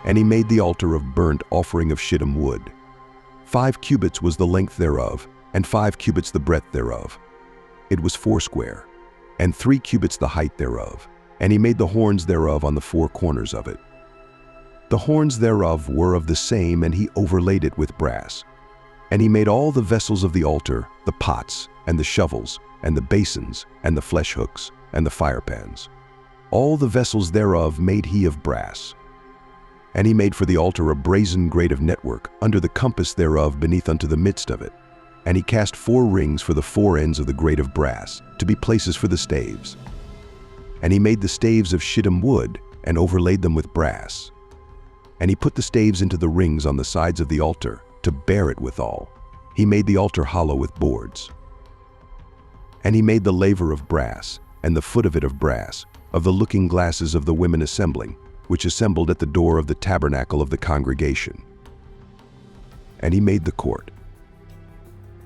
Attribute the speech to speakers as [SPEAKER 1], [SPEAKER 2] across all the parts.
[SPEAKER 1] And he made the altar of burnt offering of shittim wood. 5 cubits was the length thereof, and 5 cubits the breadth thereof. It was 4 and 3 cubits the height thereof. And he made the horns thereof on the 4 corners of it. The horns thereof were of the same, and he overlaid it with brass. And he made all the vessels of the altar, the pots, and the shovels, and the basins, and the flesh hooks, and the firepans. All the vessels thereof made he of brass. And he made for the altar a brazen grate of network, under the compass thereof beneath unto the midst of it. And he cast 4 rings for the 4 ends of the grate of brass, to be places for the staves. And he made the staves of shittim wood, and overlaid them with brass. And he put the staves into the rings on the sides of the altar, to bear it withal. He made the altar hollow with boards. And he made the laver of brass, and the foot of it of brass, of the looking glasses of the women assembling, which assembled at the door of the tabernacle of the congregation. And he made the court.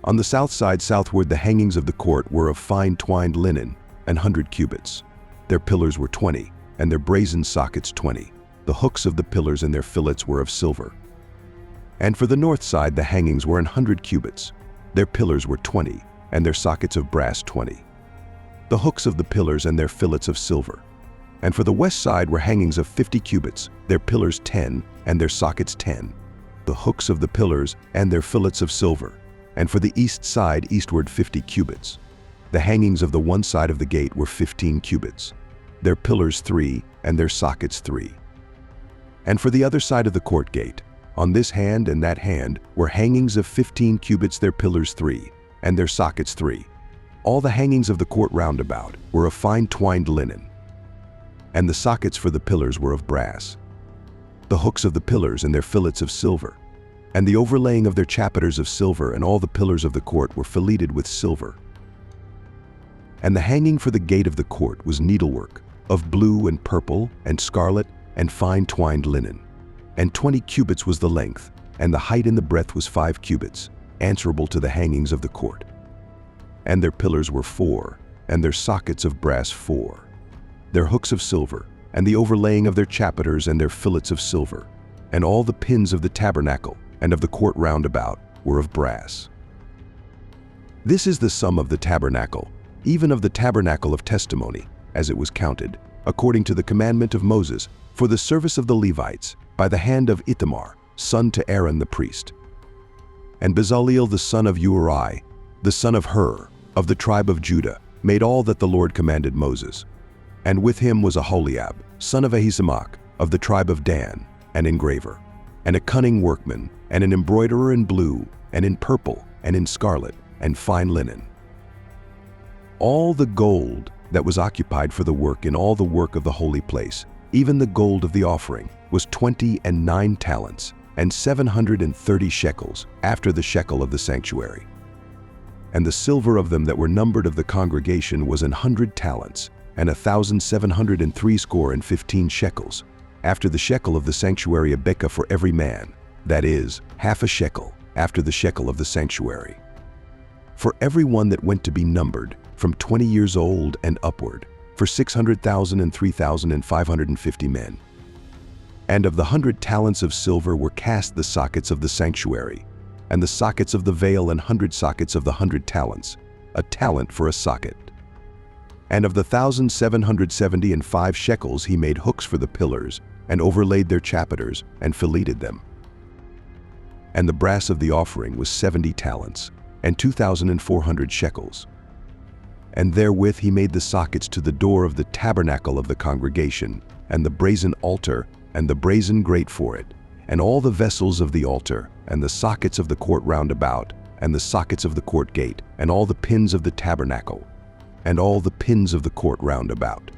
[SPEAKER 1] On the south side southward the hangings of the court were of fine twined linen, 100 cubits. Their pillars were 20, and their brazen sockets 20. The hooks of the pillars and their fillets were of silver. And for the north side the hangings were 100 cubits. Their pillars were 20, and their sockets of brass 20. The hooks of the pillars and their fillets of silver. And for the west side were hangings of 50 cubits, their pillars 10, and their sockets 10. The hooks of the pillars and their fillets of silver. And for the east side eastward 50 cubits. The hangings of the one side of the gate were 15 cubits. Their pillars 3, and their sockets 3. And for the other side of the court gate, on this hand and that hand, were hangings of 15 cubits, their pillars 3, and their sockets 3. All the hangings of the court round about were of fine twined linen. And the sockets for the pillars were of brass. The hooks of the pillars and their fillets of silver. And the overlaying of their chapiters of silver, and all the pillars of the court were filleted with silver. And the hanging for the gate of the court was needlework, of blue and purple and scarlet and fine twined linen. And 20 cubits was the length, and the height and the breadth was 5 cubits, answerable to the hangings of the court. And their pillars were 4, and their sockets of brass 4. Their hooks of silver, and the overlaying of their chapiters and their fillets of silver. And all the pins of the tabernacle and of the court round about were of brass. This is the sum of the tabernacle, even of the tabernacle of testimony, as it was counted, according to the commandment of Moses, for the service of the Levites, by the hand of Ithamar, son to Aaron the priest. And Bezaleel the son of Uri, the son of Hur, of the tribe of Judah, made all that the Lord commanded Moses. And with him was Aholiab, son of Ahisamach, of the tribe of Dan, an engraver, and a cunning workman, and an embroiderer in blue, and in purple, and in scarlet, and fine linen. All the gold that was occupied for the work in all the work of the holy place, even the gold of the offering, was 29 talents, and 730 shekels, after the shekel of the sanctuary. And the silver of them that were numbered of the congregation was 100 talents, and 1,760 shekels, after the shekel of the sanctuary, a bekah for every man, that is, half a shekel, after the shekel of the sanctuary. For every one that went to be numbered, from 20 years old and upward, for 600,000 and 3,550 men. And of the 100 talents of silver were cast the sockets of the sanctuary, and the sockets of the veil, and 100 sockets of the 100 talents, a talent for a socket. And of the 1,775 shekels he made hooks for the pillars, and overlaid their chapiters, and filleted them. And the brass of the offering was 70 talents, and 2,400 shekels. And therewith he made the sockets to the door of the tabernacle of the congregation, and the brazen altar, and the brazen grate for it, and all the vessels of the altar, and the sockets of the court round about, and the sockets of the court gate, and all the pins of the tabernacle, and all the pins of the court round about.